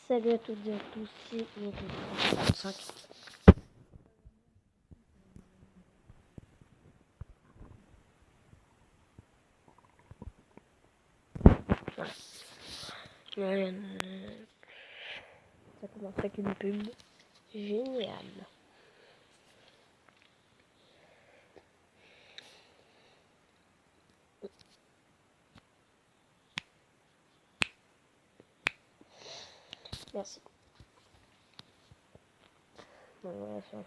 Salut à toutes et à tous, c'est Nicolas35. Voilà. Ça commence avec une pub géniale. Merci. Bon, voilà, ça on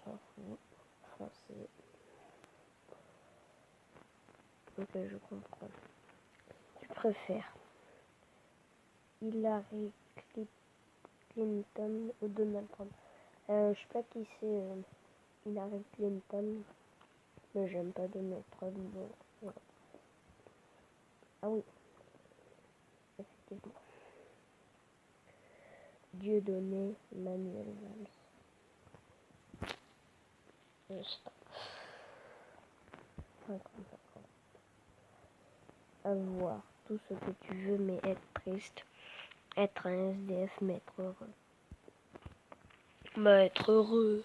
s'en fout. Français. Ok, je comprends. Tu préfères Hillary Clinton ou Donald Trump? Je sais pas qui c'est Hillary Clinton, mais j'aime pas Donald Trump, donc voilà. Ah oui, effectivement. Dieudonné Manuel Valls. Je sais pas. 50-50. Avoir tout ce que tu veux mais être triste. Être un SDF mais être heureux. Bah être heureux.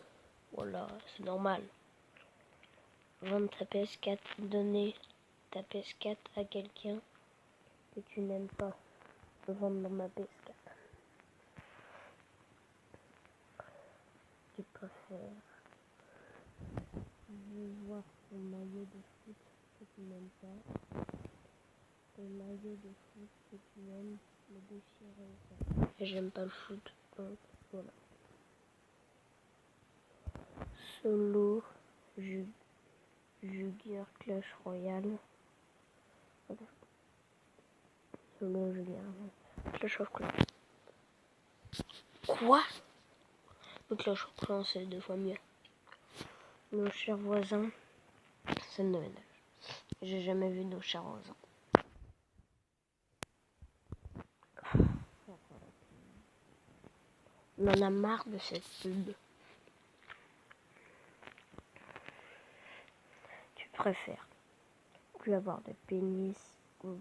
Voilà, c'est normal. Vendre ta PS4, donner ta PS4 à quelqu'un que tu n'aimes pas. Vendre ma PS4. Tu préfères voir ton maillot de foot que tu n'aimes pas. Ton maillot de foot que tu aimes le déchirer ou pas. J'aime pas le foot, donc voilà. Solo, Juguire, Clash Royale. Voilà. Solo, Juguire, Clash of Clans. Quoi? Le Clash of Clans, c'est 2 fois mieux. Nos chers voisins, c'est le Noël. J'ai jamais vu nos chers voisins. On en a marre de cette pub. Tu préfères plus avoir de pénis ou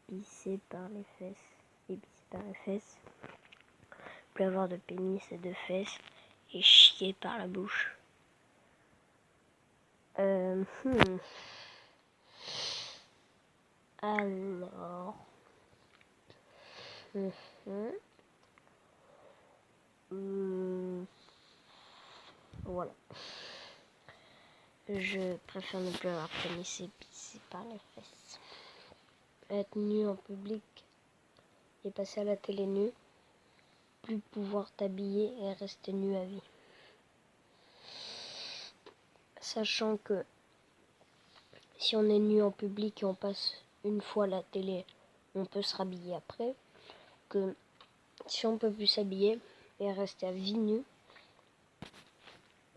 pisser par les fesses et pisser par les fesses, plus avoir de pénis et de fesses et chier par la bouche. Alors, voilà. Je préfère ne plus avoir de pénis et pisser par les fesses. Être nu en public et passer à la télé nu, plus pouvoir t'habiller et rester nu à vie. Sachant que si on est nu en public et on passe une fois à la télé, on peut se rhabiller après. Que si on peut plus s'habiller et rester à vie nu,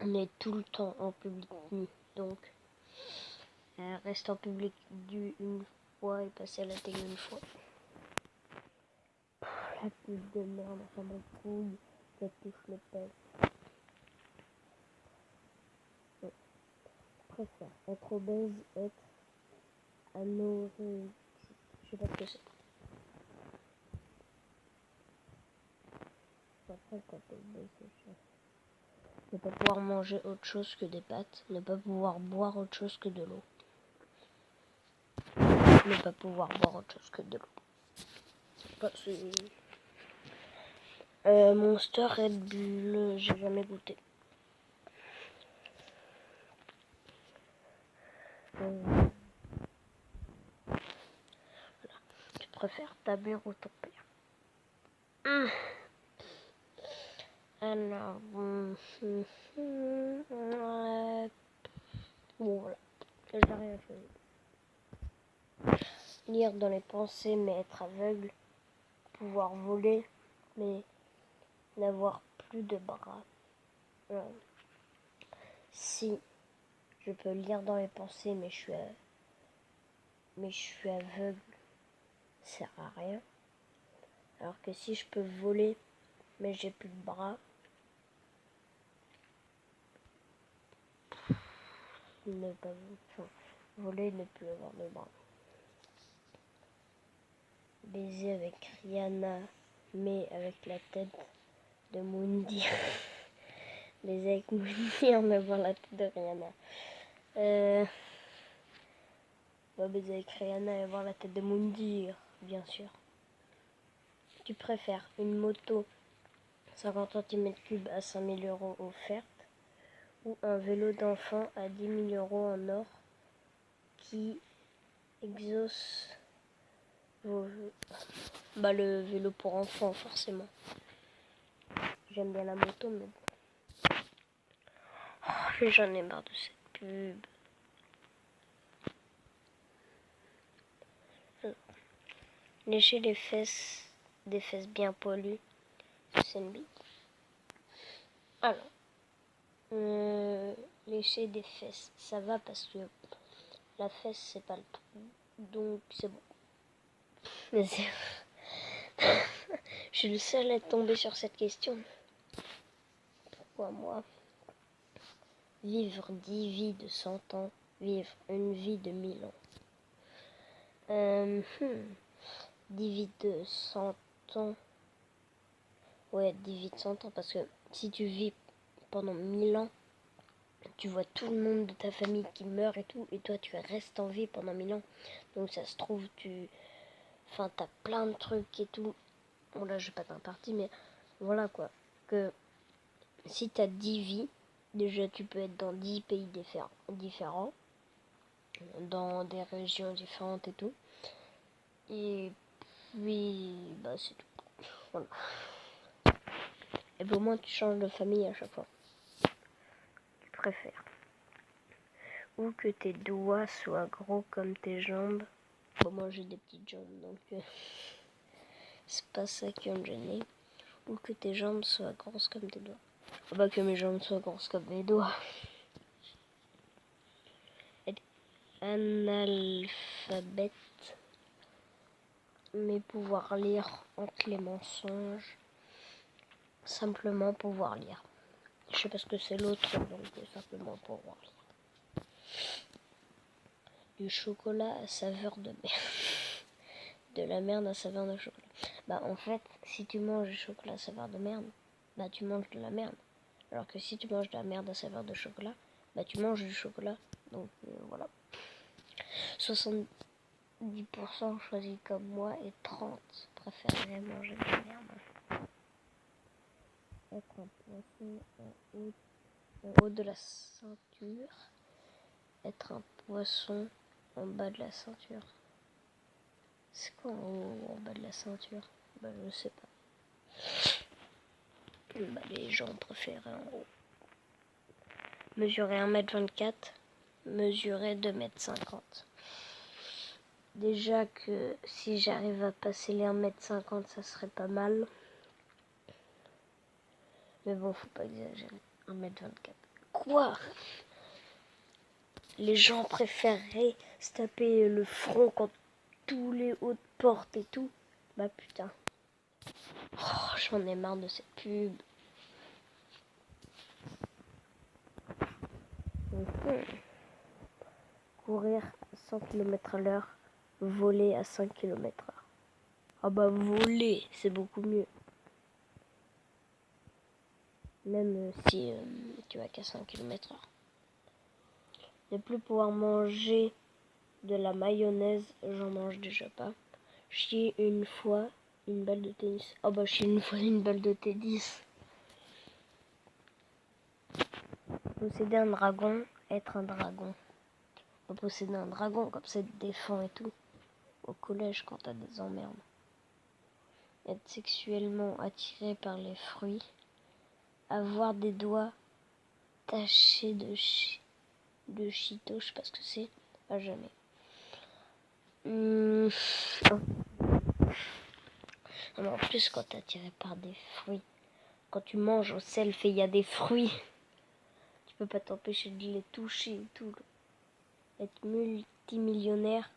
on est tout le temps en public nu. Donc, rester en public nu une fois et passer à la télé une fois. La pub de merde, ça me couille, ça touche le pèse. Ouais. Je préfère être obèse, être anorexique. Je sais pas ce que c'est. Après, quand t'es obèse, c'est chiant. Ne pas pouvoir manger autre chose que des pâtes. Ne pas pouvoir boire autre chose que de l'eau. Ne pas pouvoir boire autre chose que de l'eau. Monster Red Bull, j'ai jamais goûté. Voilà. Tu préfères ta mère ou ton père? Alors, bon, voilà, j'ai rien fait. Lire dans les pensées mais être aveugle, pouvoir voler mais n'avoir plus de bras. Si je peux lire dans les pensées mais je suis aveugle, ça sert à rien. Alors que si je peux voler mais j'ai plus de bras, ne pas voler, ne plus avoir de bras. Baiser avec Rihanna mais avec la tête de Moundir. Les avec Moundir, mais voir la tête de Rihanna. Baiser avec Rihanna et voir la tête de Moundir, bien sûr. Tu préfères une moto 50 cm3 à 5 000 € offerte ou un vélo d'enfant à 10 000 € en or qui exauce vos vœux? Bah le vélo pour enfants forcément. J'aime bien la moto mais bon. Oh, j'en ai marre de cette pub. Lécher les fesses, des fesses bien poilues, c'est une bite. Alors, lécher des fesses, ça va parce que la fesse c'est pas le trou, donc c'est bon. Mais je suis le seul à être tombé sur cette question. Pourquoi moi? Vivre 10 vies de 100 ans, vivre une vie de 1000 ans. 10 vies de 100 ans. Ouais, 10 vies de 100 ans parce que si tu vis pendant 1000 ans, tu vois tout le monde de ta famille qui meurt et tout, et toi tu restes en vie pendant 1000 ans. Donc ça se trouve, t'as plein de trucs et tout. Bon là je vais pas t'en partie, mais voilà quoi. Que si t'as 10 vies, déjà tu peux être dans 10 pays différents, dans des régions différentes et tout. Et puis, bah c'est tout. Voilà. Et puis au moins tu changes de famille à chaque fois. Tu préfères. Ou que tes doigts soient gros comme tes jambes. Bon, moi j'ai des petites jambes, donc c'est pas ça qui va me gêner. Ou que tes jambes soient grosses comme tes doigts. Bah que mes jambes soient grosses comme mes doigts. Être analphabète, mais pouvoir lire entre les mensonges. Simplement pouvoir lire. Je sais pas ce que c'est l'autre, donc simplement pouvoir lire. Du chocolat à saveur de merde. De la merde à saveur de chocolat. Bah en fait, si tu manges du chocolat à saveur de merde, bah tu manges de la merde. Alors que si tu manges de la merde à saveur de chocolat, bah tu manges du chocolat. Donc voilà. 70% choisis comme moi et 30% préféreraient manger de la merde. Être un poisson en haut de la ceinture. Être un poisson en bas de la ceinture. C'est quoi en haut ou en bas de la ceinture? Bah je sais pas. Bah les gens préféraient en haut. Mesurer 1m24, mesurer 2m50. Déjà que si j'arrive à passer les 1m50, ça serait pas mal. Mais bon, faut pas exagérer. 1m24. Quoi? Les gens préféreraient se taper le front quand tous les hauts portent et tout. Bah putain. Oh, j'en ai marre de cette pub. Courir à 100 km/h, voler à 5 km/h. Ah bah voler, c'est beaucoup mieux. Même si tu vas qu'à 5 km/h. Ne plus pouvoir manger de la mayonnaise, j'en mange déjà pas. Chier une fois une balle de tennis. Ah bah chier une fois une balle de tennis. Posséder un dragon, être un dragon. On va posséder un dragon, comme ça, te défend et tout. Au collège, quand t'as des emmerdes. Être sexuellement attiré par les fruits. Avoir des doigts tachés de Cheetos, je sais pas ce que c'est. À jamais. En plus, quand t'es attiré par des fruits, quand tu manges au self et il y a des fruits, tu peux pas t'empêcher de les toucher et tout. Être multimillionnaire,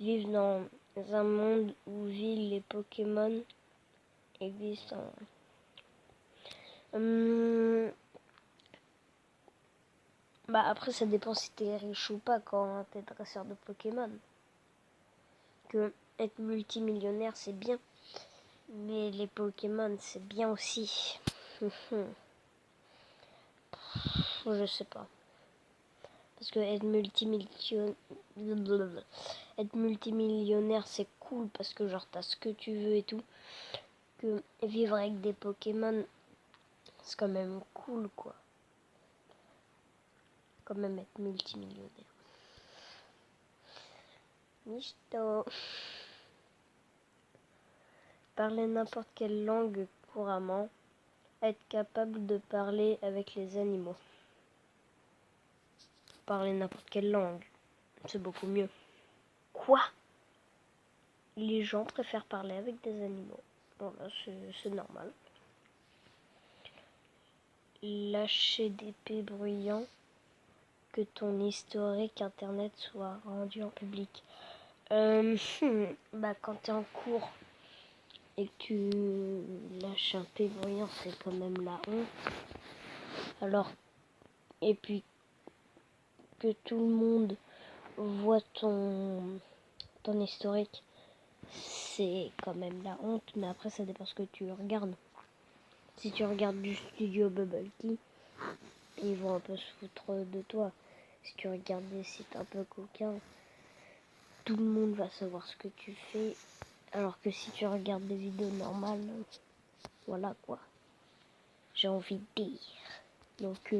vivre dans un monde où vivent les Pokémon existent. Bah après ça dépend si t'es riche ou pas quand t'es dresseur de Pokémon. Que être multimillionnaire c'est bien, Mais les Pokémon, c'est bien aussi. Je sais pas. Parce que être multimillionnaire, c'est cool parce que genre t'as ce que tu veux et tout. Que vivre avec des Pokémon, c'est quand même cool quoi. Quand même être multimillionnaire. Misto. Parler n'importe quelle langue couramment. Être capable de parler avec les animaux. Parler n'importe quelle langue, c'est beaucoup mieux. Quoi? Les gens préfèrent parler avec des animaux. Bon là, c'est normal. Lâcher des P bruyants. Que ton historique internet soit rendu en public. Quand t'es en cours et que tu lâches un P bruyant, c'est quand même la honte. Alors, et puis que tout le monde voit ton historique, c'est quand même la honte. Mais après, ça dépend ce que tu regardes. Si tu regardes du studio Bubble Tea, ils vont un peu se foutre de toi. Si tu regardes des sites un peu coquins, tout le monde va savoir ce que tu fais. Alors que si tu regardes des vidéos normales, voilà quoi. J'ai envie de dire. Donc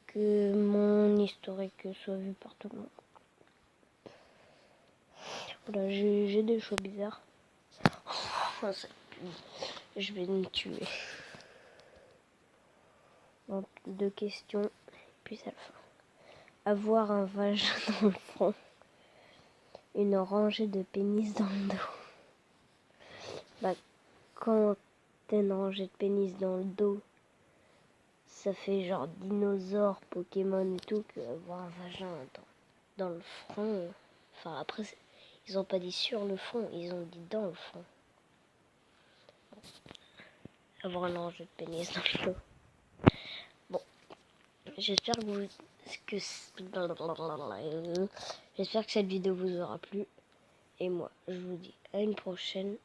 que mon historique soit vu par tout le monde. Voilà, j'ai des choix bizarres. Je vais me tuer. Donc, 2 questions, puis c'est la fin. Avoir un vagin dans le front. Une rangée de pénis dans le dos. Quand t'as une rangée de pénis dans le dos, ça fait genre dinosaure, Pokémon et tout, que avoir un vagin dans le front. Enfin, après, ils ont pas dit sur le front, ils ont dit dans le front. Avoir un rangée de pénis dans le dos. Bon, j'espère que cette vidéo vous aura plu. Et moi, je vous dis à une prochaine.